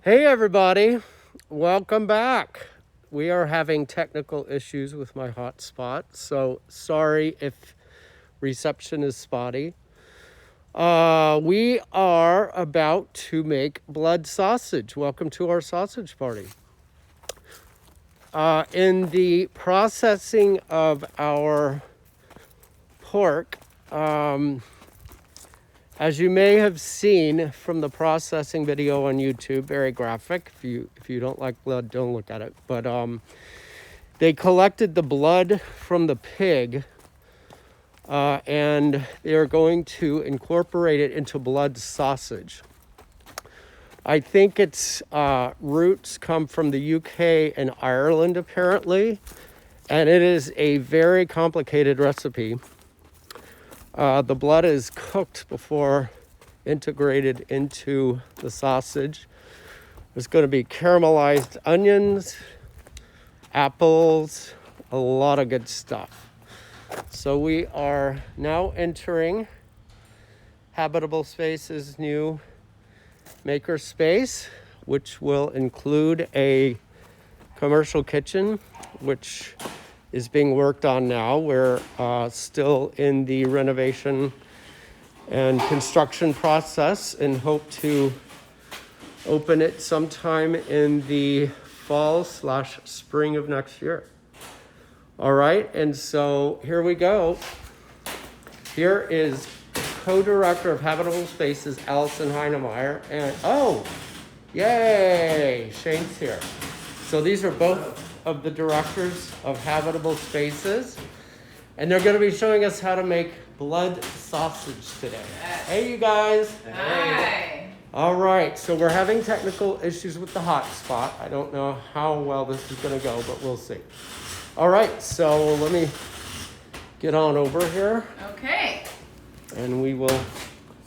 Hey, everybody. Welcome back. We are having technical issues with my hotspot, so sorry if reception is spotty. We are about to make blood sausage. Welcome to our sausage party. In the processing of our pork, as you may have seen from the processing video on YouTube, very graphic. If you don't like blood, don't look at it. But they collected the blood from the pig, and they are going to incorporate it into blood sausage. I think its roots come from the UK and Ireland, apparently, and it is a very complicated recipe. The blood is cooked before integrated into the sausage. There's going to be caramelized onions, apples, a lot of good stuff. So we are now entering Habitable Space's new maker space, which will include a commercial kitchen, which is being worked on now. We're still in the renovation and construction process and hope to open it sometime in the fall/spring of next year. All right, and so here we go. Here is co-director of Habitable Spaces, Allison Heinemeier, and yay, Shane's here. So these are both of the directors of Habitable Spaces, and they're going to be showing us how to make blood sausage today. Yes. Hey, you guys. Hi. All right, so we're having technical issues with the hotspot. I don't know how well this is going to go, but we'll see. All right, so let me get on over here, Okay. and we will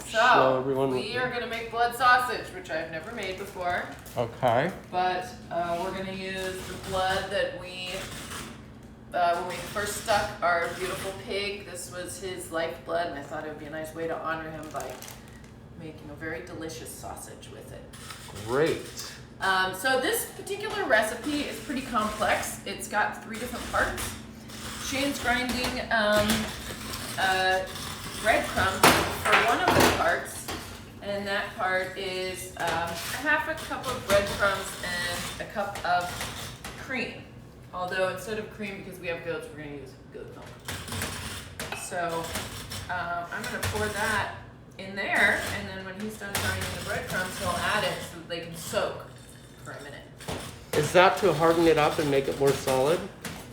show So everyone. we are gonna make blood sausage, which I've never made before, Okay. but we're gonna use the blood that when we first stuck our beautiful pig. This was his lifeblood, and I thought it would be a nice way to honor him by making a very delicious sausage with it. Great. So this particular recipe is pretty complex. It's got 3 different parts. Shane's grinding breadcrumbs for one of the parts, and that part is half a cup of breadcrumbs and a cup of cream. Although instead of cream, because we have goats, we're going to use goat milk. So I'm going to pour that in there, and then when he's done grinding the breadcrumbs, he'll add it so that they can soak for a minute. Is that to harden it up and make it more solid?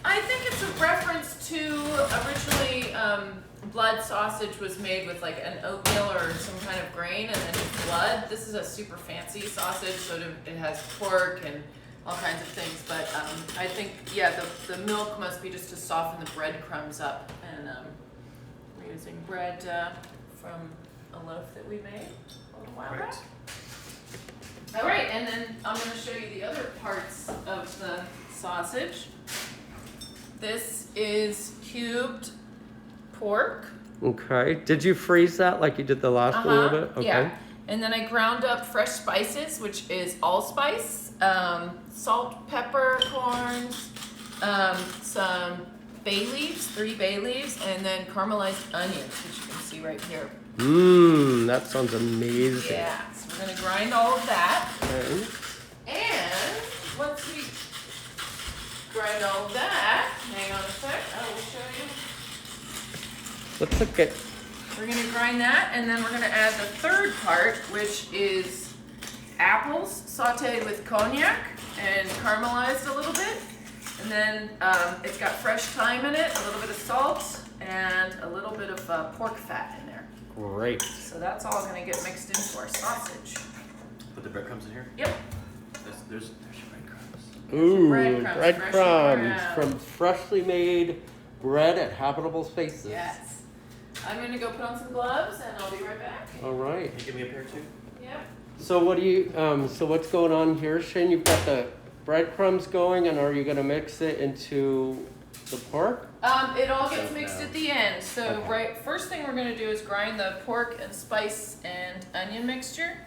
I think it's a reference to originally blood sausage was made with like an oatmeal or some kind of grain, and then blood. This is a super fancy sausage, so it has pork and all kinds of things. But I think, yeah, the milk must be just to soften the breadcrumbs up. And we're using bread from a loaf that we made a little while back. All right, and then I'm going to show you the other parts of the sausage. This is cubed pork. Okay. Did you freeze that like you did the last one a little bit? Okay. Yeah. And then I ground up fresh spices, which is allspice, salt, pepper, corns, some bay leaves, 3 bay leaves, and then caramelized onions, which you can see right here. That sounds amazing. Yeah, so we're gonna grind all of that. Okay. And once we grind all of that, hang on a sec, I will show you. Let's look at. We're gonna grind that, and then we're gonna add the third part, which is apples sauteed with cognac and caramelized a little bit. And then it's got fresh thyme in it, a little bit of salt, and a little bit of pork fat in there. Great. So that's all gonna get mixed into our sausage. Put the breadcrumbs in here? Yep. There's your breadcrumbs. Ooh, breadcrumbs, breadcrumbs freshly from freshly made bread at Habitable Spaces. Yes. I'm gonna go put on some gloves, and I'll be right back. All right. Can you give me a pair too? Yep. So what do you? So what's going on here, Shane? You've got the breadcrumbs going, and are you going to mix it into the pork? It all gets So, mixed no. at the end. So Okay. first thing we're gonna do is grind the pork and spice and onion mixture.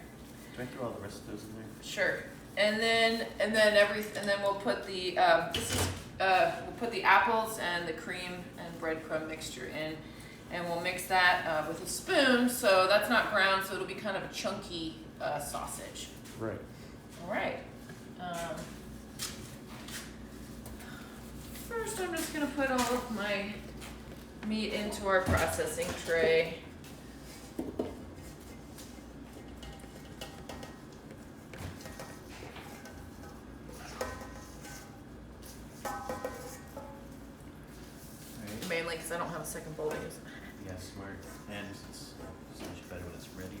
Do I throw all the rest of those in there? Sure. and then we'll put the we'll put the apples and the cream and breadcrumb mixture in, and we'll mix that with a spoon. So that's not ground, so it'll be kind of a chunky sausage. Right. All right. First, I'm just gonna put all of my meat into our processing tray. Right. Mainly because I don't have a second bowl to use. Yeah, smart. And it's so much better when it's ready.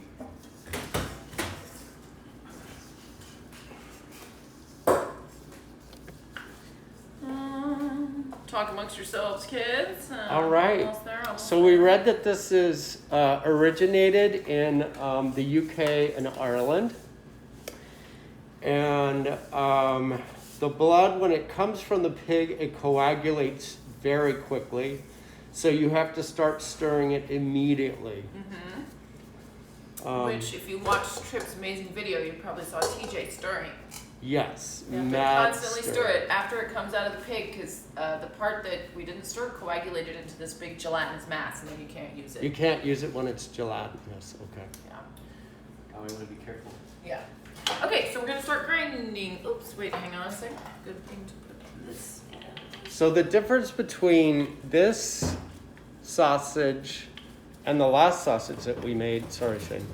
Talk amongst yourselves, kids. All right. Almost there, almost So we there. read that this is originated in the UK and Ireland. And the blood, when it comes from the pig, it coagulates very quickly. So you have to start stirring it immediately. Which, if you watched Tripp's amazing video, you probably saw TJ stirring. Yes, You have to mad constantly stir it after it comes out of the pig, because the part that we didn't stir coagulated into this big gelatinous mass, and then you can't use it. You can't use it when it's gelatinous. Okay. Yeah. Oh, we want to be careful. Yeah. Okay, so we're gonna start grinding. Oops, wait, hang on a sec. Good thing to put this in. So the difference between this sausage and the last sausage that we made, sorry Shane,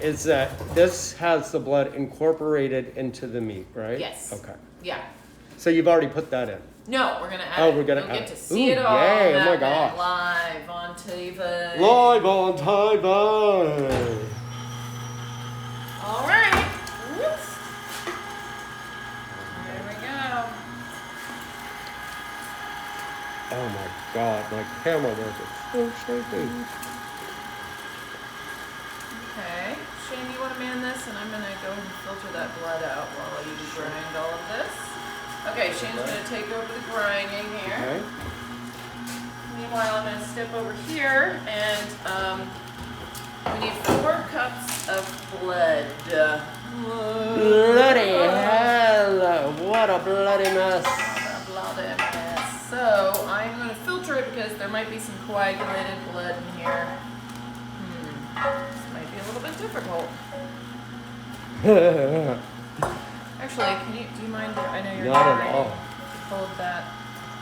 is that this has the blood incorporated into the meat, right? Yes. Okay. Yeah. So you've already put that in. No, we're gonna add Oh, it. we're gonna You'll add get it. to see it Ooh, all. yay, oh my happen gosh. Live on TV. Live on TV. All right. Whoops. There we go. Oh my God, my camera was so shaky. Okay. Shane, you want to man this? And I'm going to go ahead and filter that blood out while you grind all of this. Okay, Shane's going to take over the grinding here. Okay. Meanwhile, I'm going to step over here and we need 4 cups of blood. Bloody hell, what a bloody mess. Bloody mess. So I'm going to filter it because there might be some coagulated blood in here. This might be a little bit difficult. Actually, do you mind? I know you're Not at grinding. all. Hold that.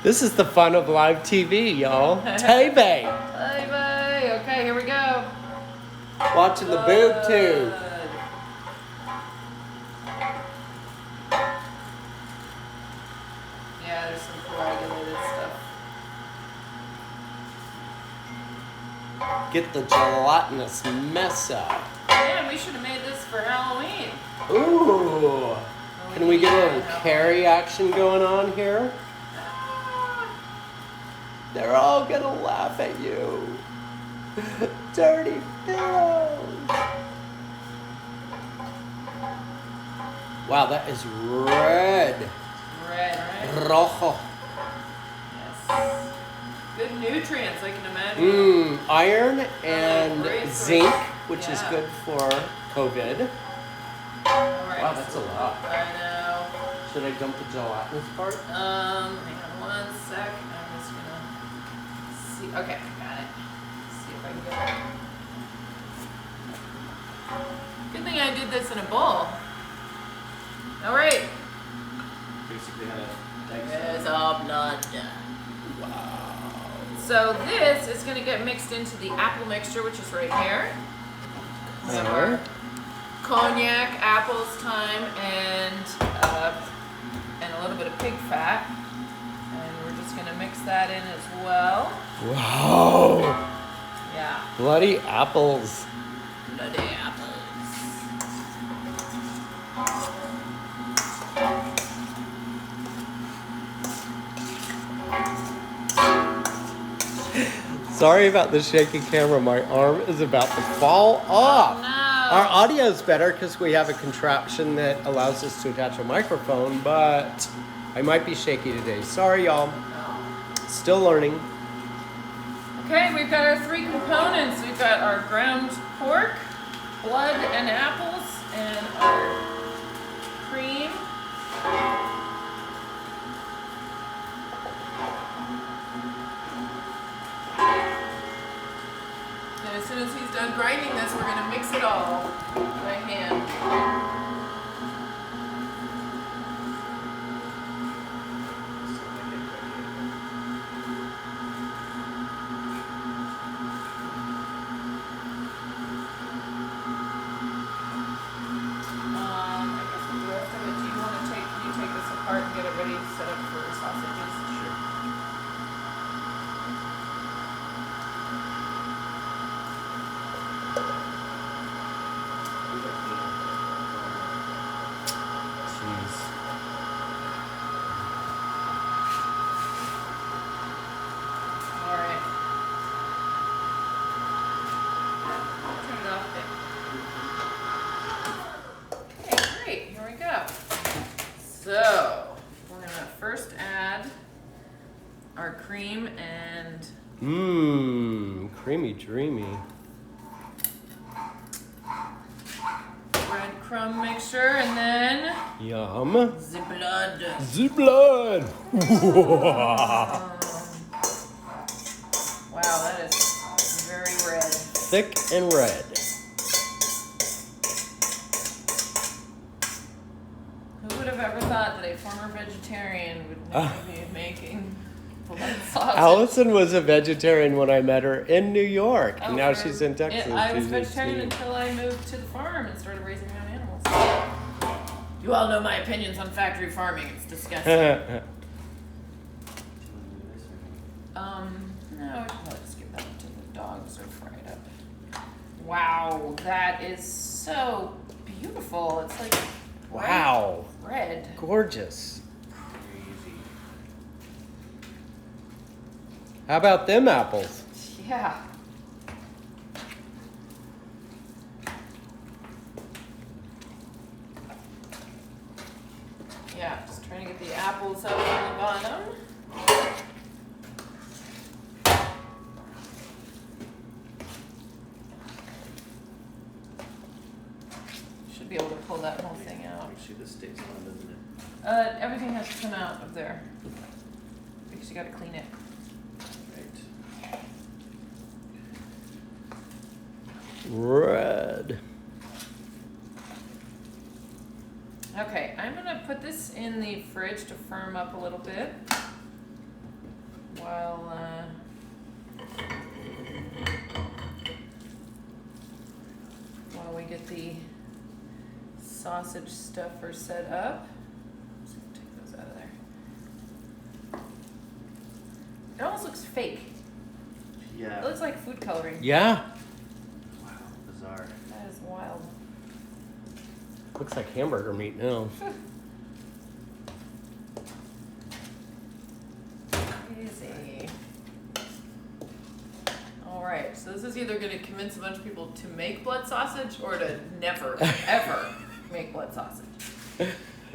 This is the fun of live TV, y'all. TV. Bye. Okay, here we go. Watching the boob tube. Yeah, there's some coagulated stuff. Get the gelatinous mess out. Man, we should have made this for Halloween. Ooh. Can we get a little carry action going on here? They're all gonna laugh at you. Dirty pillows. Wow, that is red. Red, right? Rojo. Yes. Good nutrients, I can imagine. Iron and great for- zinc, which is yeah. good for COVID. Alright, Wow, that's a lot. I know. Should I dump the gelatinous part? Hang on one sec. I'm just gonna see. Okay, got it. See if I can get it. Good thing I did this in a bowl. Alright. Basically, how to dice There's our blood. So this is going to get mixed into the apple mixture, which is right here. Sure. Cognac, apples, thyme, and a little bit of pig fat. And we're just going to mix that in as well. Wow. Yeah, Bloody apples. bloody apples. Sorry about the shaky camera. My arm is about to fall off. No. Our audio is better because we have a contraption that allows us to attach a microphone, but I might be shaky today. Sorry, y'all. Still learning. Okay, we've got our 3 components. We've got our ground pork, blood and apples, and our cream done grinding this, we're gonna mix it all by hand. I guess we'll do the rest of it. Do you want to take? Can you take this apart and get it ready to set up for sausages? Sure. Jeez. All right. Turn it off there. Okay, great. Here we go. So we're gonna first add our cream and Mmm, creamy dreamy. breadcrumb mixture, and then Yum. the blood. The blood. Wow, that is very red. Thick and red. Who would have ever thought that a former vegetarian would be making blood sausage? Allison was a vegetarian when I met her in New York. And now for- she's in Texas. I was She's vegetarian eating- until I moved to the farm and started raising my own animals. You all know my opinions on factory farming. It's disgusting. No, I can probably just give that to the dogs or fry it up. Wow, that is so beautiful. It's like bright Wow. red. Gorgeous. Crazy. How about them apples? Yeah. Yeah, just trying to get the apples out on the bottom. Should be able to pull that whole thing out. Make sure this stays on, doesn't it? Everything has to come out of there because you gotta clean it. Right. Red. Okay, I'm gonna put this in the fridge to firm up a little bit while we get the sausage stuffer set up. Let's take those out of there. It almost looks fake. It Yeah. looks like food coloring. Yeah. Wow. Bizarre. That is wild. Looks like hamburger meat now. Easy. All right, so this is either going to convince a bunch of people to make blood sausage or to never, ever make blood sausage. All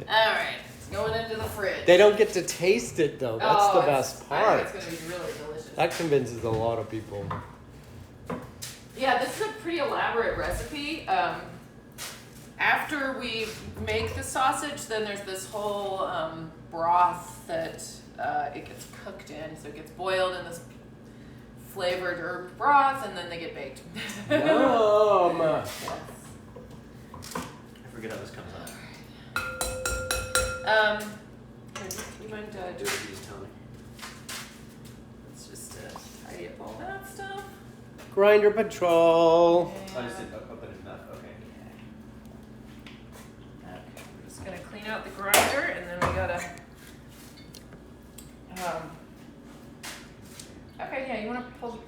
right, it's going into the fridge. They don't get to taste it though. That's the best I part. think it's going to be really delicious. That convinces a lot of people. Yeah, this is a pretty elaborate recipe. After we make the sausage, then there's this whole broth that it gets cooked in. So it gets boiled in this flavored herb broth, and then they get baked. Yum. Yes. I forget how this comes out. You mind Do do it, you just tell me. Let's just tidy up all that stuff. Grinder patrol. I just did open it enough. Okay. Okay, we're just gonna clean out the grinder, and then we gotta. Okay, yeah, you wanna pull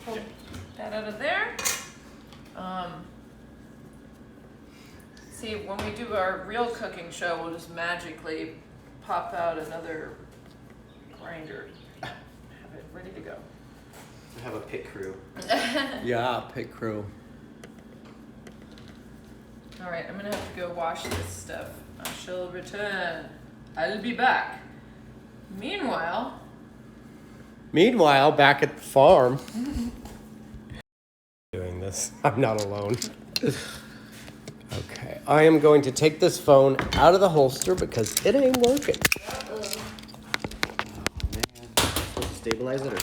that out of there. See, when we do our real cooking show, we'll just magically pop out another grinder. Have it ready to go. I have a pit crew. Yeah, pit crew. All right, I'm gonna have to go wash this stuff. I shall return. I'll be back. Meanwhile, Meanwhile, back at the farm. Doing this. I'm not alone. Okay, I am going to take this phone out of the holster because it ain't working. Man, supposed to stabilize it or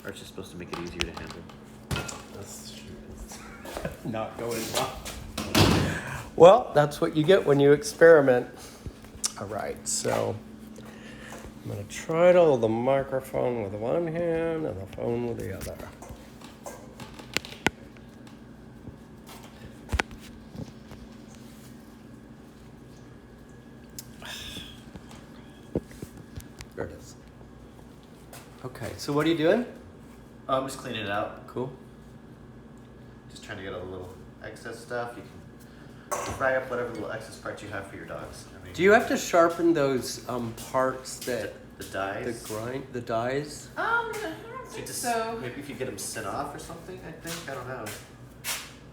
it's just supposed to make it easier to handle? Not going well. Well, that's what you get when you experiment. All right, so I'm gonna try to hold the microphone with one hand and the phone with the other. There it is. Okay, so what are you doing? I'm just cleaning it out. Cool. Just trying to get a little excess stuff. You can fry up whatever little excess parts you have for your dogs. I mean, Do you have to sharpen those parts that the dies? the dies? I don't So think just, so. maybe if you get them sent off or something, I think. I don't know.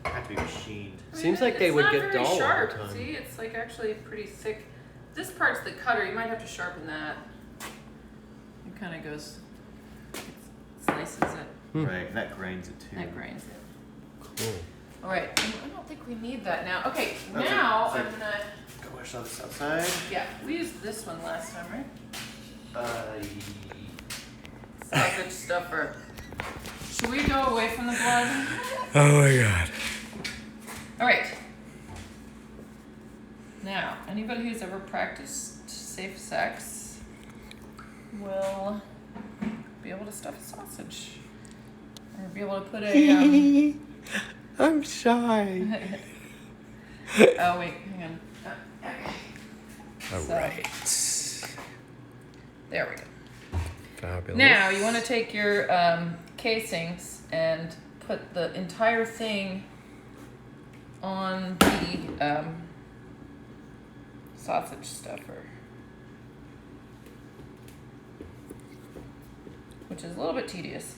They have to be machined. I mean, Seems like they it's would not get very dull over sharp. time. See, it's like actually pretty thick. This part's the cutter. You might have to sharpen that. It kind of goes, slices it. Right, and that grinds it too. That grinds it. Cool. All right. I don't think we need that now. Okay, Okay, now so- I'm gonna. Go wash on this outside. Yeah, we used this one last time, right? Sausage stuffer. Should we go away from the blood? Oh my god. All right. Now, anybody who's ever practiced safe sex will be able to stuff a sausage, or be able to put a. I'm shy. Oh wait, hang on. Okay. All So- right. There we go. Fabulous. Now you want to take your casings and put the entire thing on the sausage stuffer, which is a little bit tedious.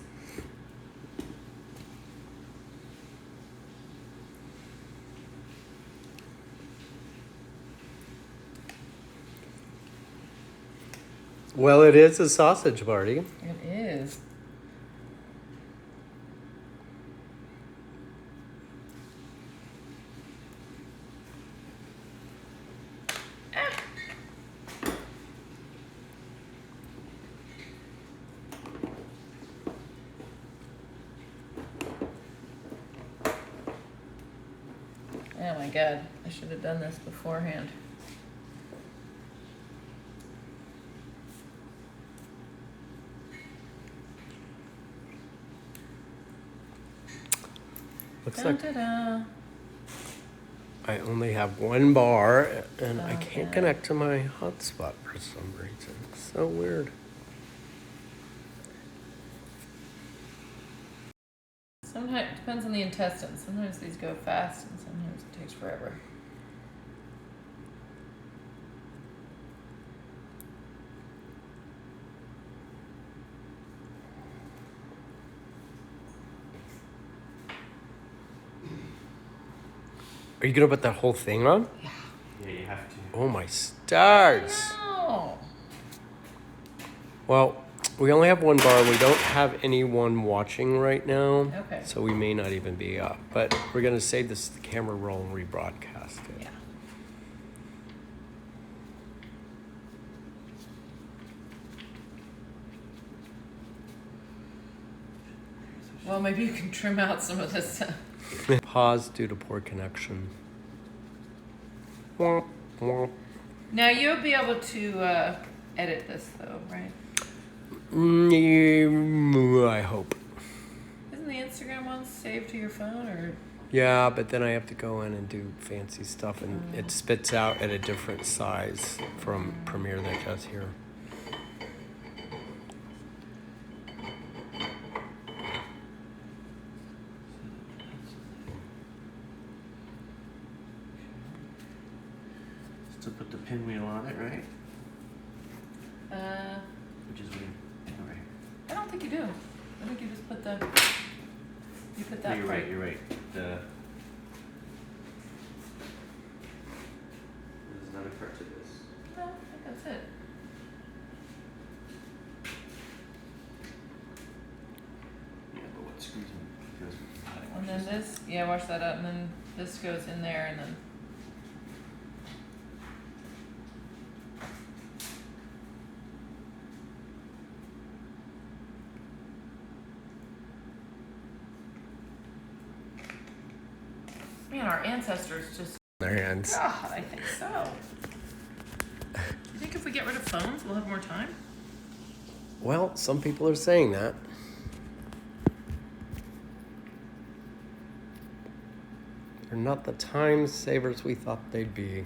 Well, it is a sausage party. It is. Oh my god, I should have done this beforehand. Looks like Da-da-da. I only have one bar and I can't Okay. connect to my hotspot for some reason. It's so weird. Sometimes it depends on the intestines. Sometimes these go fast and sometimes it takes forever. Are you gonna put that whole thing on? Yeah, you have to. Oh my stars. No. Well, we only have one bar. We don't have anyone watching right now. Okay. So we may not even be up. But we're gonna save this to the camera roll and rebroadcast it. Yeah. Well, maybe you can trim out some of this. Pause due to poor connection. Womp, womp. Now you'll be able to edit this though, right? I hope. Isn't the Instagram one saved to your phone or? Yeah, but then I have to go in and do fancy stuff, and it spits out at a different size from Premiere that does here. Still put the pinwheel on it, right? Uh, Which is weird. All right. I don't think you do. I think you just put the. You put No, that you're part. right. You're right. There's another part to this. No, I think that's it. Yeah, but what screws me goes with the potting And then washes. this, yeah, wash that out, and then this goes in there, and then. Man, our ancestors just. Their hands. God, I think so. You think if we get rid of phones, we'll have more time? Well, some people are saying that. They're not the time savers we thought they'd be.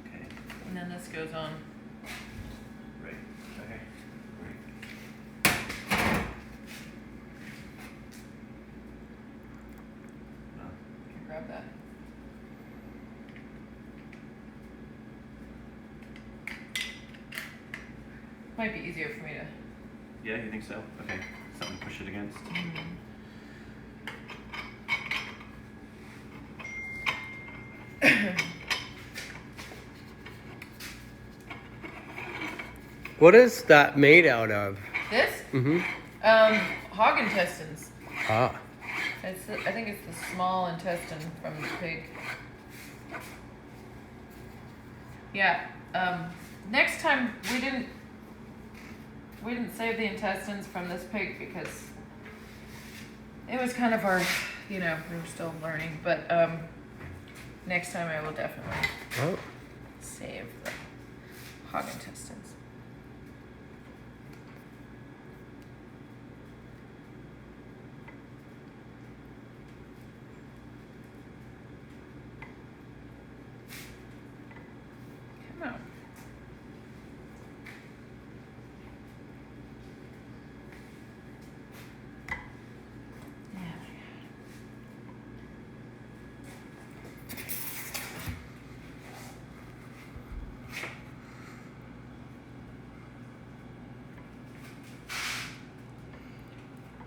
Okay. And then this goes on. Right. Okay. Can you grab that? Might be easier for me to. Yeah, you think so? Okay. Something to push it against. What is that made out of? This? Mm-hmm. Hog intestines. Ah. I think it's the small intestine from the pig. Yeah. Next time we didn't save the intestines from this pig because it was kind of our, we were still learning. But next time I will definitely Oh. save the hog intestines. Come on.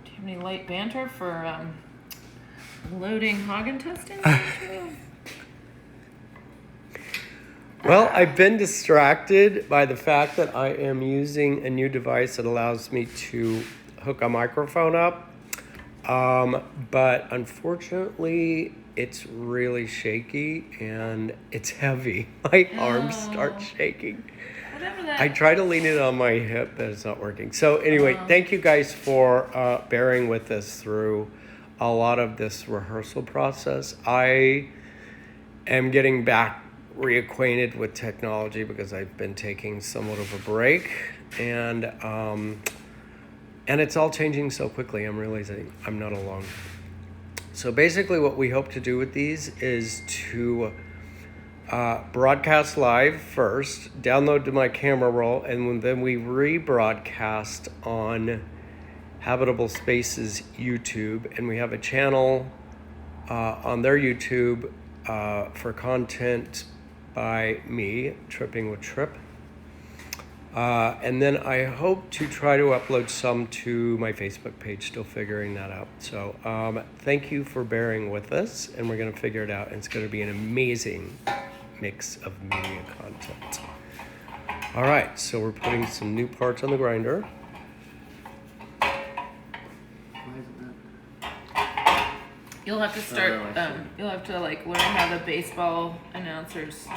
Do you have any light banter for loading hog intestines? Well, I've been distracted by the fact that I am using a new device that allows me to hook a microphone up. But unfortunately, it's really shaky and it's heavy. My arms start shaking. Whatever that. I try to lean it on my hip, but it's not working. So anyway, thank you guys for bearing with us through a lot of this rehearsal process. I am getting back reacquainted with technology because I've been taking somewhat of a break, and it's all changing so quickly. I'm realizing I'm not alone. So basically what we hope to do with these is to broadcast live first, download to my camera roll, and then we rebroadcast on Habitable Spaces YouTube, and we have a channel on their YouTube for content by me, Tripping with Trip. And then I hope to try to upload some to my Facebook page, still figuring that out. So thank you for bearing with us, and we're going to figure it out. And it's going to be an amazing mix of media content. All right, so we're putting some new parts on the grinder. You'll have to start. You'll have to learn how the baseball announcers do.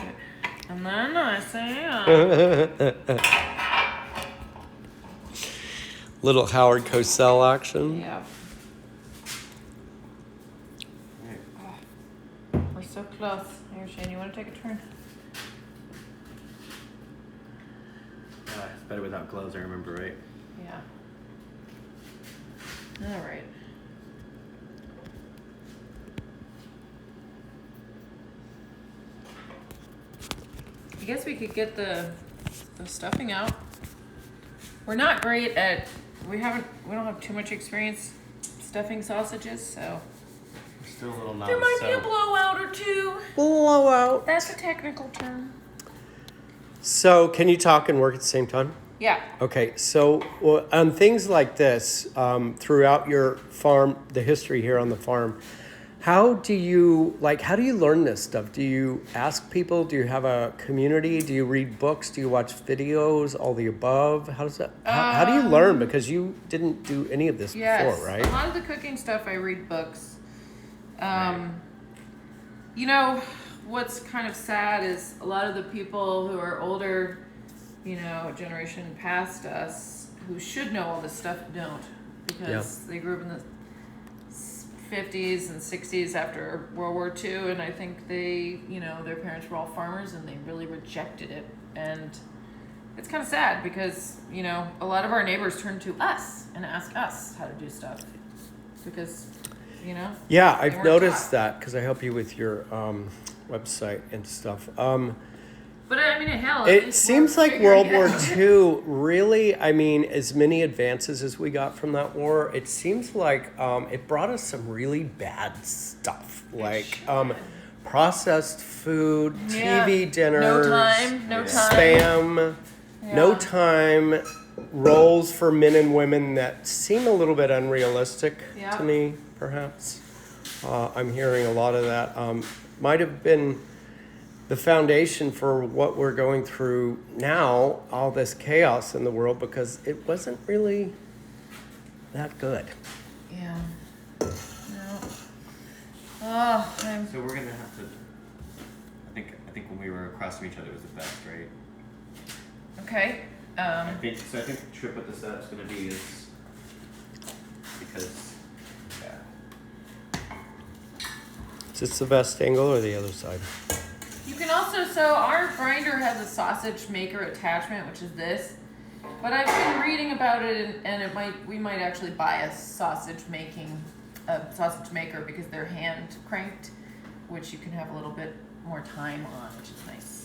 And then I say, Little Howard Cosell action. yeah. We're so close. Here, Shane, you want to take a turn? It's better without gloves, I remember, right? Yeah. All right. I guess we could get the stuffing out. We're not great at. We don't have too much experience stuffing sausages, so We're still a little there might be a blowout or two. Blowout. That's a technical term. So can you talk and work at the same time? Yeah. Okay, so on things like this, throughout your farm, the history here on the farm, how do you learn this stuff? Do you ask people? Do you have a community? Do you read books? Do you watch videos? All the above? How does that? How do you learn? Because you didn't do any of this Yes. before, right? A lot of the cooking stuff I read books. You know, what's kind of sad is a lot of the people who are older, you know, a generation past us, who should know all this stuff, don't. Because they grew up in the 50s and 60s after World War II, and I think they, you know, their parents were all farmers and they really rejected it. And it's kind of sad because, you know, a lot of our neighbors turn to us and ask us how to do stuff. Because, you know. Yeah, they I've weren't noticed taught. that because I help you with your website and stuff. But I mean, hell, at It least seems we're like figuring World it War out. II really, I mean, as many advances as we got from that war, it seems like it brought us some really bad stuff. Like processed food, Yeah. TV dinners, No time. spam, no Yeah. time, roles for men and women that seem a little bit unrealistic Yeah. to me, perhaps. I'm hearing a lot of that. Might have been the foundation for what we're going through now, all this chaos in the world, because it wasn't really that good. Yeah. No. Oh, I'm. So we're gonna have to. I think when we were across from each other was the best, right? Okay. I think so. I think the trip with the setup's gonna be is because Is this the best angle or the other side? You can also, so our grinder has a sausage maker attachment, which is this. But I've been reading about it, and we might actually buy a sausage maker because they're hand cranked, which you can have a little bit more time on, which is nice.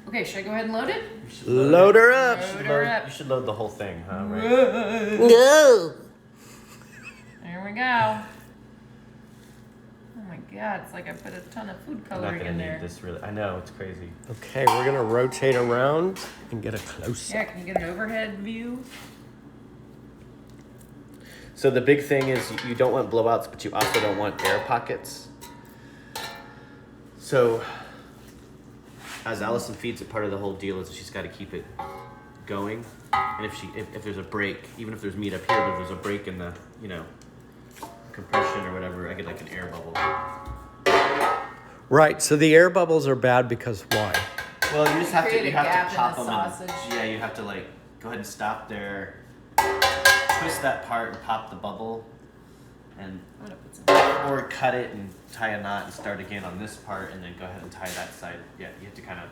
Okay, should I go ahead and load it? Load her up. Load her up. You should load the whole thing, huh? Right. No. There we go. Oh my god, it's like I put a ton of food I'm not coloring gonna in need there. this really. I know it's crazy. Okay, we're gonna rotate around and get a close Yeah, up. can you get an overhead view? So the big thing is you don't want blowouts, but you also don't want air pockets. So as Allison feeds it, part of the whole deal is she's got to keep it going. And if there's a break, even if there's meat up here, but if there's a break in the compression or whatever, I get like an air bubble. Right, so the air bubbles are bad because why? Well, you just have to Create a you have gap to in pop the them. sausage. Yeah, you have to like go ahead and stop there, twist that part and pop the bubble, and I'm gonna put some. or cut it and tie a knot and start again on this part, and then go ahead and tie that side. Yeah, you have to kind of.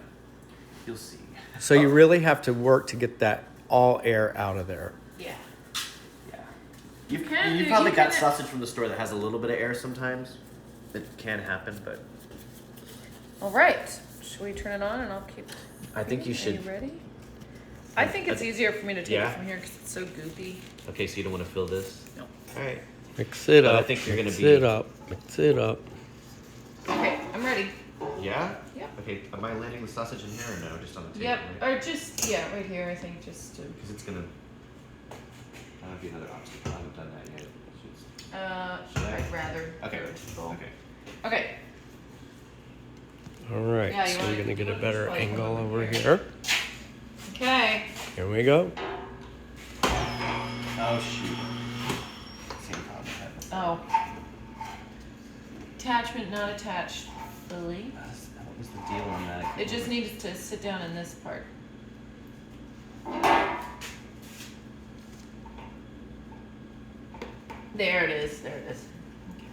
You'll see. So you really have to work to get that all air out of there. Yeah. Yeah. can You do- probably you got can- sausage from the store that has a little bit of air sometimes. It can happen, but All right. Should we turn it on and I'll keep. I think you Are should. you ready? I think it's easier for me to take Yeah? it from here because it's so goopy. Okay, so you don't want to fill this. No. All right. Mix it But I up. think you're gonna mix be- it up. Mix it up. Okay, I'm ready. Yeah. Yep. Okay. Am I landing the sausage in here or no? Just on the table. Yep. Right? Or just right here. I think just to. Because it's gonna. That would be another option. I haven't done that yet. Should I? I'd rather. Okay. vegetable. Okay. Okay. All right, Yeah, you so wanna- we're gonna get you a wanna better just like angle come over over here. Okay. Here we go. Oh shoot. Same problem I had before. Oh. Attachment not attached fully. What was the deal on that? It just needs to sit down in this part. There it is. There it is. Okay.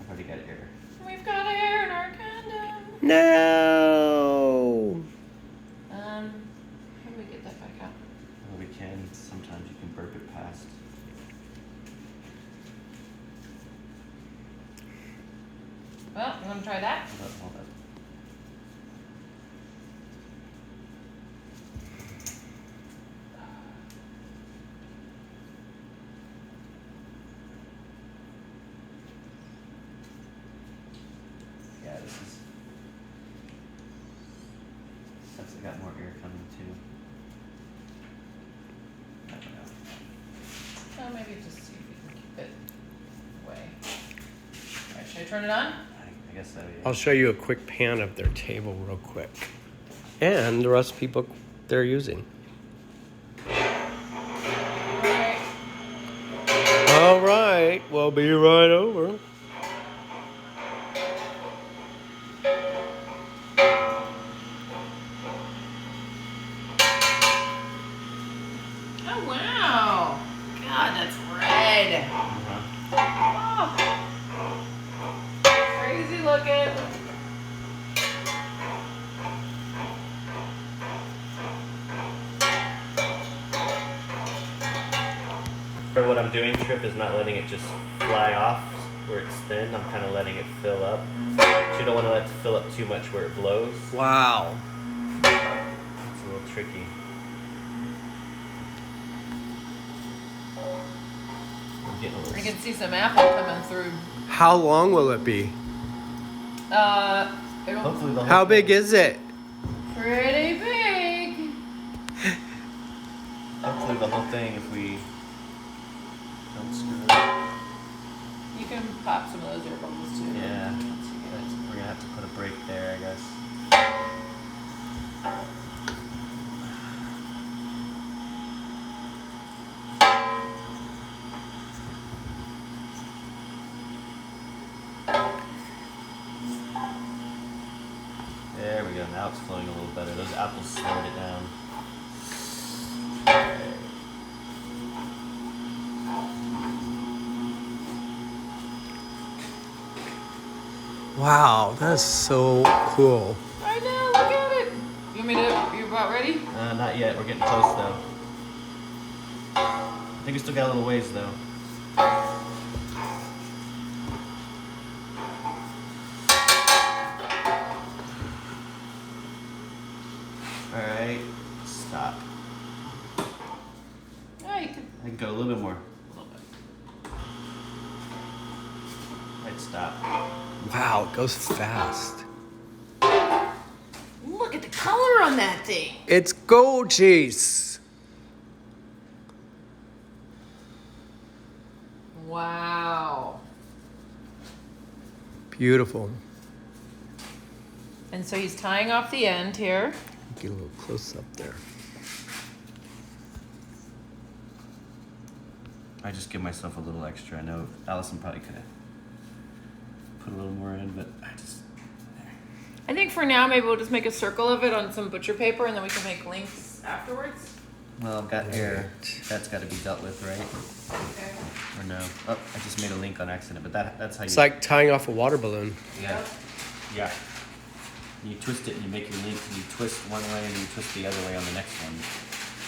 I've already got air. We've got air in our condom. No. How do we get that back out? Well, we can. Sometimes you can burp it past. Well, you want to try that? Hold up. Yeah, this is. Since I got more air coming too. I don't know. Oh, maybe just see if we can keep it away. Alright, should I turn it on? I guess so. Yeah. I'll show you a quick pan of their table real quick. And the recipe book they're using. Alright. All right. I'll be right over. Oh wow! God, that's red. Oh, crazy looking. For what I'm doing, Trip, is not letting it just fly off where it's thin. I'm kind of letting it fill up. So you don't want to let it fill up too much where it blows. Wow. It's a little tricky. I'm getting a little I can see some apple coming through. How long will it be? It'll Hopefully the whole How big thing- is it? pretty big. Hopefully the whole thing, if we don't screw it up. You can pop some of those air bubbles too. Yeah, we're gonna have to put a break there, I guess. There we go. Now it's flowing a little better. Those apples slowed it down. Wow, that's so cool. I know, look at it. You want me to, you about ready? Not yet. We're getting close though. I think we still got a little ways though. All right, stop. Yeah, you can. I can go a little bit more. A little bit. Right, stop. Wow, it goes fast. Look at the color on that thing. It's gorgeous. Wow. Beautiful. And so he's tying off the end here. Get a little close up there. I just give myself a little extra. I know Allison probably could have put a little more in, but I just. I think for now, maybe we'll just make a circle of it on some butcher paper and then we can make links afterwards. Well, I've got air. That's got to be dealt with, right? Okay. Or no? Oh, I just made a link on accident, but that's how you. It's like tying off a water balloon. Yeah. Yeah. You twist it and you make your link, and you twist one way and you twist the other way on the next one.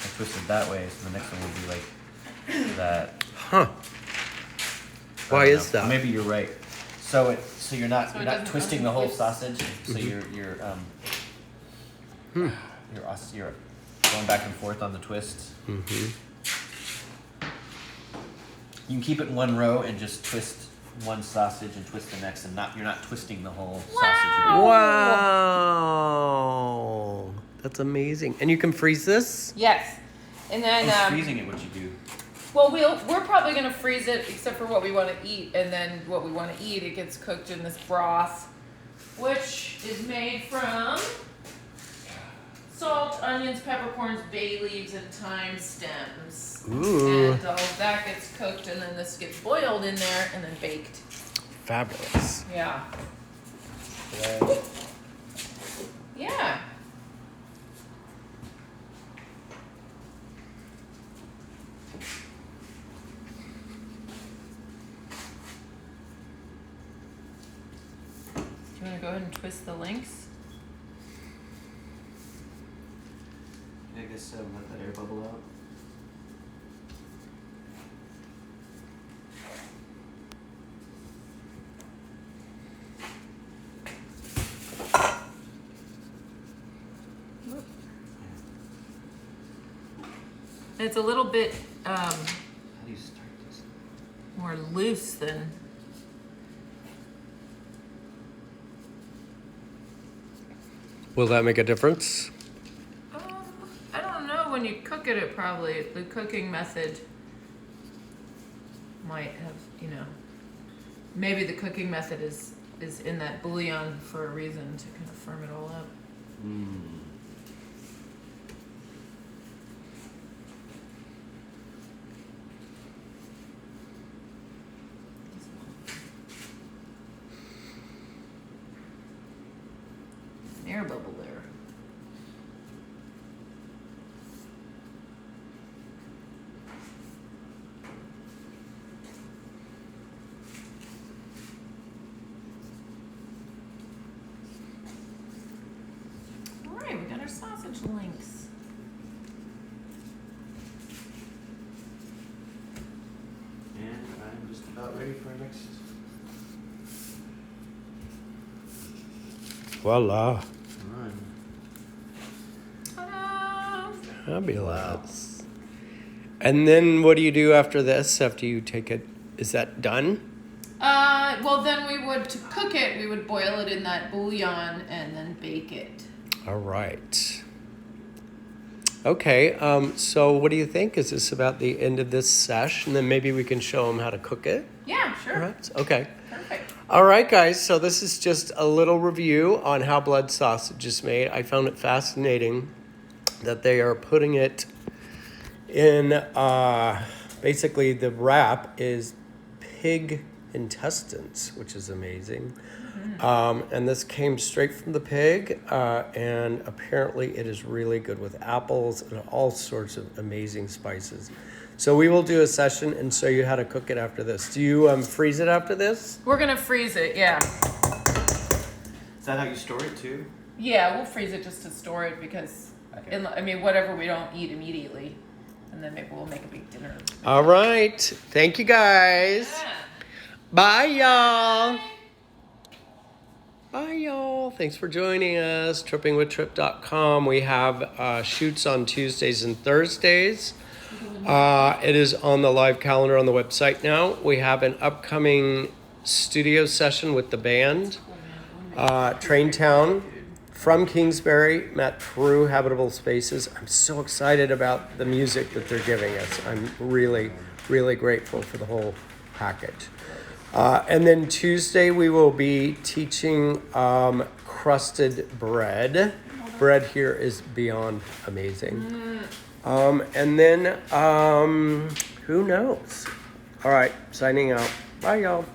I twisted that way, so the next one will be like that. Huh. I Why don't is know. that? Maybe you're right. So you're not So you're it not doesn't twisting the whole untwist. sausage. So you're you're going back and forth on the twist. Mm-hmm. You can keep it in one row and just twist one sausage and twist the next, and you're not twisting the whole sausage. Wow. Wow. That's amazing. And you can freeze this? Yes. And then, Freezing it, what you do? well, we're probably gonna freeze it except for what we want to eat, and then what we want to eat, it gets cooked in this broth, which is made from salt, onions, peppercorns, bay leaves, and thyme stems. Ooh. And all of that gets cooked, and then this gets boiled in there and then baked. Fabulous. Yeah. Yeah. Do you want to go ahead and twist the links? I guess so. Let that air bubble out. And it's a little bit How do you start this? more loose than. Will that make a difference? I don't know. When you cook it, it probably the cooking method might have, maybe the cooking method is in that bouillon for a reason to kind of firm it all up. got our sausage links. And I'm just about ready for our next. Voila. Run. Ta-da! Fabulous. And then what do you do after this? After you take it, is that done? Well, then we would, to cook it, we would boil it in that bouillon and then bake it. All right. Okay, so what do you think? Is this about the end of this sesh? And then maybe we can show them how to cook it? Yeah, sure. All right. Okay. Perfect. All right, guys. So this is just a little review on how blood sausage is made. I found it fascinating that they are putting it in, basically the wrap is pig intestines, which is amazing. And this came straight from the pig, and apparently it is really good with apples and all sorts of amazing spices. So we will do a session and show you how to cook it after this. Do you freeze it after this? We're gonna freeze it, yeah. Is that how you store it too? Yeah, we'll freeze it just to store it because, Okay. I mean, whatever we don't eat immediately. And then maybe we'll make a big dinner. All right. Thank you, guys. Yeah. Bye, y'all. Bye, y'all. Thanks for joining us. Trippingwithtrip.com. We have shoots on Tuesdays and Thursdays. It is on the live calendar on the website now. We have an upcoming studio session with the band, Train Town, from Kingsbury, Matt True, Habitable Spaces. I'm so excited about the music that they're giving us. I'm really, really grateful for the whole package. And then Tuesday, we will be teaching crusted bread. Bread here is beyond amazing. And then, who knows? All right, signing out. Bye, y'all.